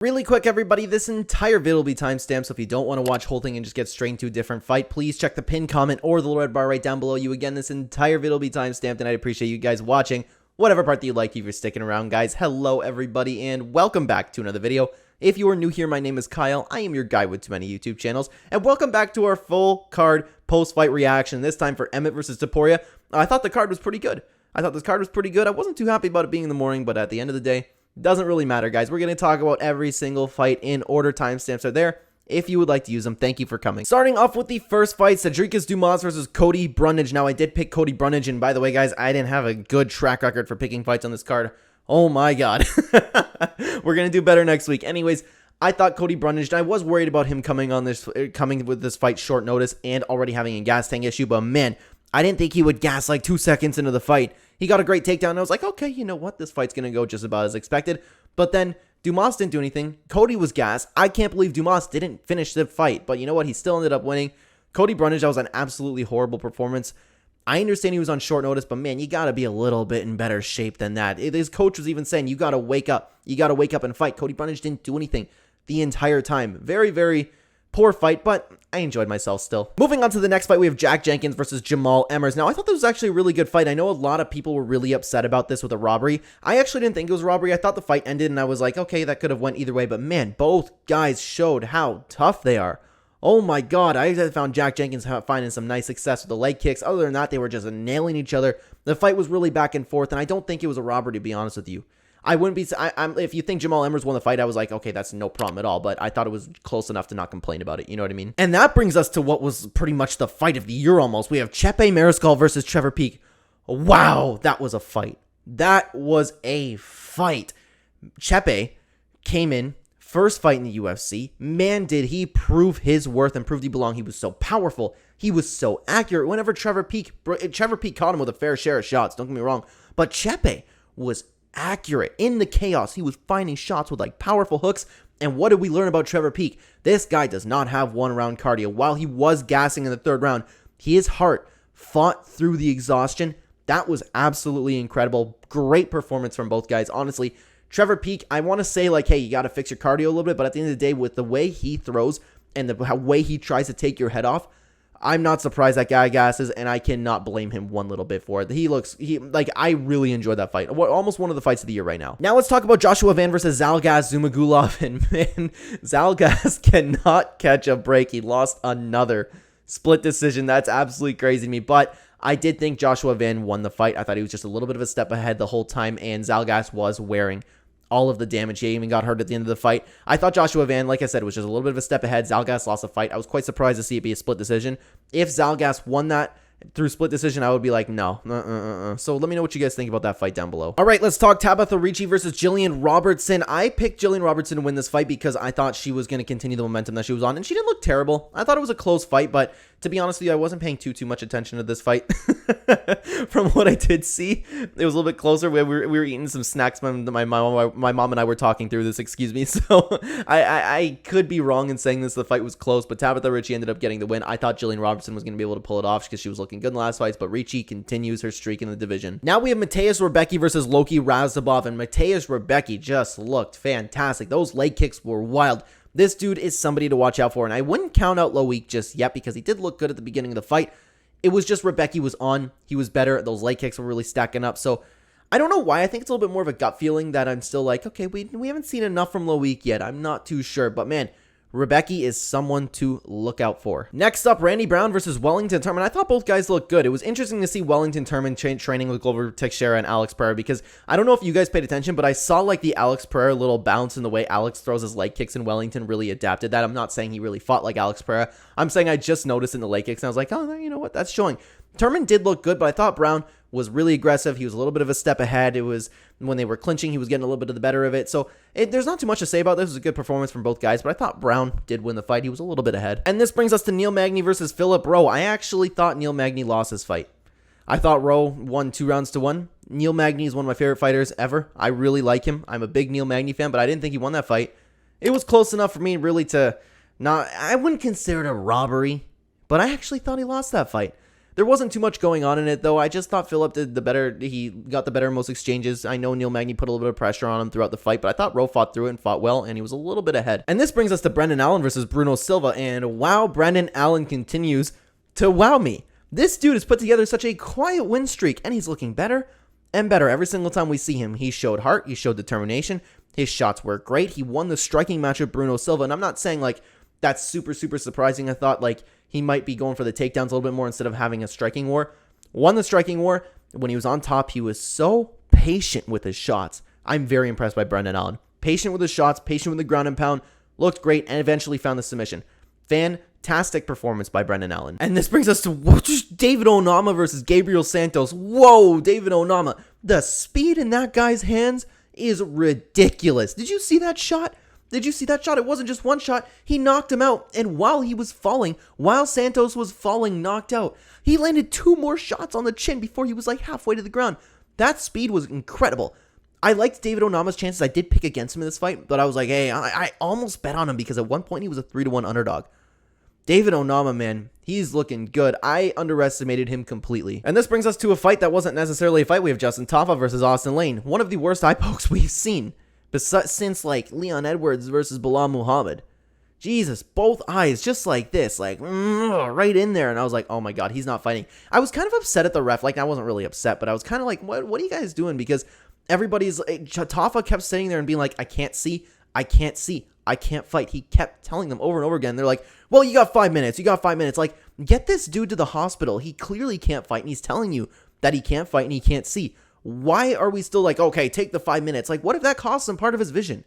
Really quick, everybody, this entire video will be timestamped, so if you don't want to watch whole thing and just get straight into a different fight, please check the pinned comment or the little red bar right down below you. Again, this entire video will be timestamped, and I'd appreciate you guys watching whatever part that you like if you're sticking around, guys. Hello, everybody, and welcome back to another video. If you are new here, my name is Kyle. I am your guy with too many YouTube channels, and welcome back to our full card post-fight reaction, this time for Emmett versus Topuria. I thought the card was pretty good. I wasn't too happy about it being in the morning, but at the end of the day, doesn't really matter, guys. We're going to talk about every single fight in order. Timestamps are there if you would like to use them. Thank you for coming. Starting off with the first fight, Sedriques Dumas versus Cody Brundage. Now, I did pick Cody Brundage, and by the way, guys, I didn't have a good track record for picking fights on this card. Oh my god. We're going to do better next week. Anyways, I thought Cody Brundage, I was worried about him coming with this fight short notice and already having a gas tank issue, but man, I didn't think he would gas like 2 seconds into the fight. He got a great takedown, and I was like, okay, you know what? This fight's going to go just about as expected. But then Dumas didn't do anything. Cody was gassed. I can't believe Dumas didn't finish the fight. But you know what? He still ended up winning. Cody Brundage, that was an absolutely horrible performance. I understand he was on short notice, but man, you got to be a little bit in better shape than that. His coach was even saying, you got to wake up. You got to wake up and fight. Cody Brundage didn't do anything the entire time. Very, very poor fight, but I enjoyed myself still. Moving on to the next fight, we have Jenkins versus Jamall Emmers. Now, I thought this was actually a really good fight. I know a lot of people were really upset about this with a robbery. I actually didn't think it was a robbery. I thought the fight ended, and I was like, okay, that could have went either way. But man, both guys showed how tough they are. Oh my god, I found Jenkins finding some nice success with the leg kicks. Other than that, they were just nailing each other. The fight was really back and forth, and I don't think it was a robbery, to be honest with you. I wouldn't be. If you think Jamall Emmers won the fight, I was like, okay, that's no problem at all. But I thought it was close enough to not complain about it. You know what I mean? And that brings us to what was pretty much the fight of the year almost. We have Chepe Mariscal versus Trevor. Wow, that was a fight. That was a fight. Chepe came in, first fight in the UFC. Man, did he prove his worth and proved he belonged. He was so powerful. He was so accurate. Whenever Trevor caught him with a fair share of shots. Don't get me wrong. But Chepe was accurate in the chaos. He was finding shots with like powerful hooks. And what did we learn about Trevor? This guy does not have one round cardio. While he was gassing in the third round, his heart fought through the exhaustion. That was absolutely incredible. Great performance from both guys. Honestly, Trevor, I want to say like, hey, you got to fix your cardio a little bit, but at the end of the day, with the way he throws and the way he tries to take your head off, I'm not surprised that guy gasses, and I cannot blame him one little bit for it. I really enjoyed that fight. Almost one of the fights of the year right now. Now let's talk about Joshua Van versus Zhalgas Zhumagulov, and man, Zhalgas cannot catch a break. He lost another split decision. That's absolutely crazy to me, but I did think Joshua Van won the fight. I thought he was just a little bit of a step ahead the whole time, and Zhalgas was wearing all of the damage. He even got hurt at the end of the fight. I thought Joshua Van, like I said, was just a little bit of a step ahead. Zhalgas lost the fight. I was quite surprised to see it be a split decision. If Zhalgas won that through split decision, I would be like, no. So let me know what you guys think about that fight down below. All right, let's talk Tabatha Ricci versus Gillian Robertson. I picked Gillian Robertson to win this fight because I thought she was going to continue the momentum that she was on, and she didn't look terrible. I thought it was a close fight, but to be honest with you, I wasn't paying too much attention to this fight. From what I did see, it was a little bit closer. We were eating some snacks. My mom and I were talking through this, excuse me. So I could be wrong in saying the fight was close, but Tabatha Ricci ended up getting the win. I thought Gillian Robertson was going to be able to pull it off because she was looking good in the last fights, but Ricci continues her streak in the division. Now we have Mateusz Rebecki versus Loik Radzhabov, and Mateusz Rebecki just looked fantastic. Those leg kicks were wild. This dude is somebody to watch out for, and I wouldn't count out Loik just yet because he did look good at the beginning of the fight. It was just Rebecki was on. He was better. Those leg kicks were really stacking up, so I don't know why. I think it's a little bit more of a gut feeling that I'm still like, okay, we haven't seen enough from Loik yet. I'm not too sure, but man, Rebecki is someone to look out for. Next up, Randy Brown versus Wellington Turman. I thought both guys looked good. It was interesting to see Wellington Turman training with Glover Teixeira and Alex Pereira, because I don't know if you guys paid attention, but I saw like the Alex Pereira little bounce in the way Alex throws his leg kicks, and Wellington really adapted that. I'm not saying he really fought like Alex Pereira. I'm saying I just noticed in the leg kicks, and I was like, oh, you know what? That's showing. Turman did look good, but I thought Brown was really aggressive. He was a little bit of a step ahead. It was when they were clinching, he was getting a little bit of the better of it. So there's not too much to say about this. It was a good performance from both guys, but I thought Brown did win the fight. He was a little bit ahead. And this brings us to Neil Magny versus Philip Rowe. I actually thought Neil Magny lost his fight. I thought Rowe won 2-1. Neil Magny is one of my favorite fighters ever. I really like him. I'm a big Neil Magny fan, but I didn't think he won that fight. It was close enough for me really to not, I wouldn't consider it a robbery, but I actually thought he lost that fight. There wasn't too much going on in it, though. I just thought Philip did the better. He got the better in most exchanges. I know Neil Magny put a little bit of pressure on him throughout the fight, but I thought Rowe fought through it and fought well, and he was a little bit ahead. And this brings us to Brendan Allen versus Bruno Silva, and wow, Brendan Allen continues to wow me. This dude has put together such a quiet win streak, and he's looking better and better every single time we see him. He showed heart. He showed determination. His shots were great. He won the striking match with Bruno Silva, and I'm not saying, like, that's super, super surprising. I thought, like, he might be going for the takedowns a little bit more instead of having a striking war. Won the striking war. When he was on top, he was so patient with his shots. I'm very impressed by Brendan Allen. Patient with his shots, patient with the ground and pound. Looked great and eventually found the submission. Fantastic performance by Brendan Allen. And this brings us to David Onama versus Gabriel Santos. Whoa, David Onama. The speed in that guy's hands is ridiculous. Did you see that shot? Did you see that shot? It wasn't just one shot. He knocked him out. And while he was falling, while Santos was falling, knocked out, he landed 2 more shots on the chin before he was like halfway to the ground. That speed was incredible. I liked David Onama's chances. I did pick against him in this fight, but I was like, hey, I almost bet on him because at one point he was a 3-1 underdog. David Onama, man, he's looking good. I underestimated him completely. And this brings us to a fight that wasn't necessarily a fight. We have Justin Tafa versus Austin Lane. One of the worst eye pokes we've seen since like Leon Edwards versus Bilal Muhammad. Jesus, both eyes just like this, like right in there. And I was like, oh my God, he's not fighting. I was kind of upset at the ref. Like, I wasn't really upset, but I was kind of like, what are you guys doing? Because everybody's, Tafa kept sitting there and being like, I can't see, I can't fight. He kept telling them over and over again. They're like, well, you got 5 minutes. Like, get this dude to the hospital. He clearly can't fight, and he's telling you that he can't fight and he can't see. Why are we still like, okay, take the 5 minutes? Like, what if that costs him part of his vision?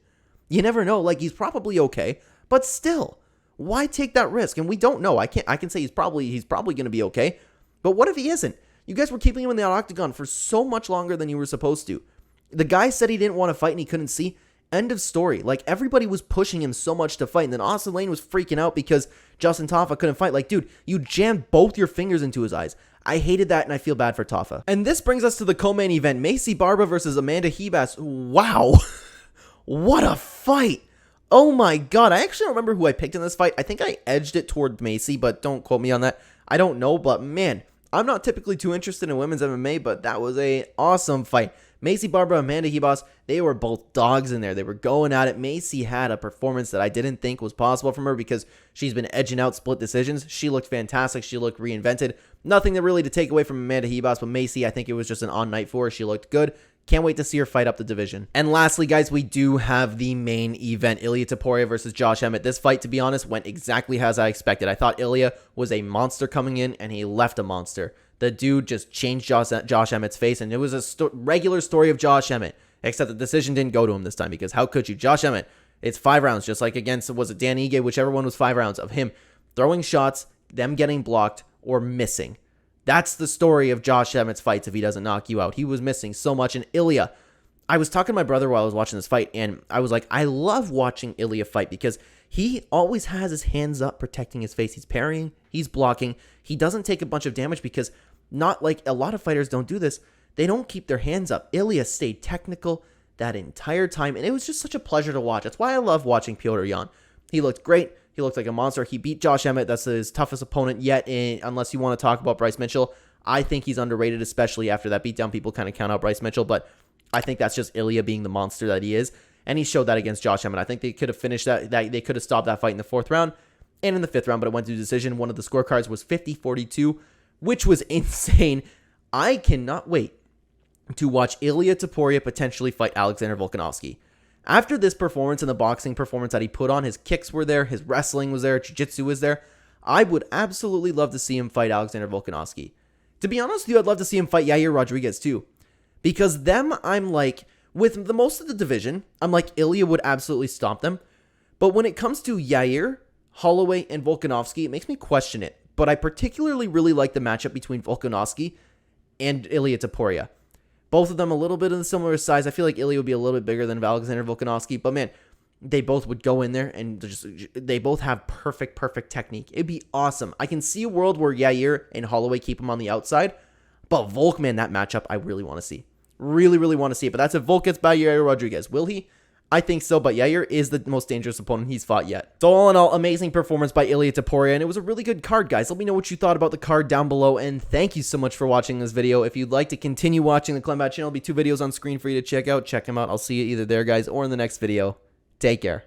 You never know. Like, he's probably okay, but still, why take that risk? And we don't know. I can say he's probably going to be okay, but what if he isn't? You guys were keeping him in the octagon for so much longer than you were supposed to. The guy said he didn't want to fight and he couldn't see. End of story. Like, everybody was pushing him so much to fight, and then Austin Lane was freaking out because Justin Tafa couldn't fight. Like, dude, you jammed both your fingers into his eyes. I hated that, and I feel bad for Tafa. And this brings us to the co-main event, Maycee Barber versus Amanda Ribas. Wow. What a fight. Oh my God. I actually don't remember who I picked in this fight. I think I edged it toward Maycee, but don't quote me on that. I don't know, but man, I'm not typically too interested in women's MMA, but that was an awesome fight. Maycee Barber, Amanda Ribas, they were both dogs in there. They were going at it. Maycee had a performance that I didn't think was possible from her because she's been edging out split decisions. She looked fantastic. She looked reinvented. Nothing really to take away from Amanda Ribas, but Maycee, I think it was just an on night for her. She looked good. Can't wait to see her fight up the division. And lastly, guys, we do have the main event, Ilia Topuria versus Josh Emmett. This fight, to be honest, went exactly as I expected. I thought Ilia was a monster coming in, and he left a monster. The dude just changed Josh Emmett's face, and it was a regular story of Josh Emmett, except the decision didn't go to him this time, because how could you? Josh Emmett, it's 5 rounds, just like against, was it Dan Ige, whichever one was 5 rounds, of him throwing shots, them getting blocked, or missing. That's the story of Josh Emmett's fights if he doesn't knock you out. He was missing so much. And Ilia, I was talking to my brother while I was watching this fight, and I was like, I love watching Ilia fight because he always has his hands up protecting his face. He's parrying, he's blocking. He doesn't take a bunch of damage because not like a lot of fighters don't do this. They don't keep their hands up. Ilia stayed technical that entire time, and it was just such a pleasure to watch. That's why I love watching Petr Yan. He looked great. He looked like a monster. He beat Josh Emmett. That's his toughest opponent yet, unless you want to talk about Bryce Mitchell. I think he's underrated, especially after that beatdown. People kind of count out Bryce Mitchell, but I think that's just Ilia being the monster that he is, and he showed that against Josh Emmett. I think they could have finished that they could have stopped that fight in the 4th round and in the 5th round, but it went to decision. One of the scorecards was 50-42, which was insane. I cannot wait to watch Ilia Topuria potentially fight Alexander Volkanovski. After this performance and the boxing performance that he put on, his kicks were there, his wrestling was there, jiu-jitsu was there. I would absolutely love to see him fight Alexander Volkanovski. To be honest with you, I'd love to see him fight Yair Rodriguez too. Because them, I'm like, with the most of the division, I'm like, Ilia would absolutely stomp them. But when it comes to Yair, Holloway, and Volkanovski, it makes me question it. But I particularly really like the matchup between Volkanovski and Ilia Topuria. Both of them a little bit of the similar size. I feel like Ilia would be a little bit bigger than Alexander Volkanovski. But man, they both would go in there and they both have perfect technique. It'd be awesome. I can see a world where Yair and Holloway keep him on the outside. But Volk, man, that matchup I really want to see. Really want to see it. But that's if Volk gets by Yair Rodriguez. Will he? I think so, but Yair is the most dangerous opponent he's fought yet. So all in all, amazing performance by Ilia Topuria, and it was a really good card, guys. Let me know what you thought about the card down below, and thank you so much for watching this video. If you'd like to continue watching the Clenbat channel, there'll be 2 videos on screen for you to check out. Check them out. I'll see you either there, guys, or in the next video. Take care.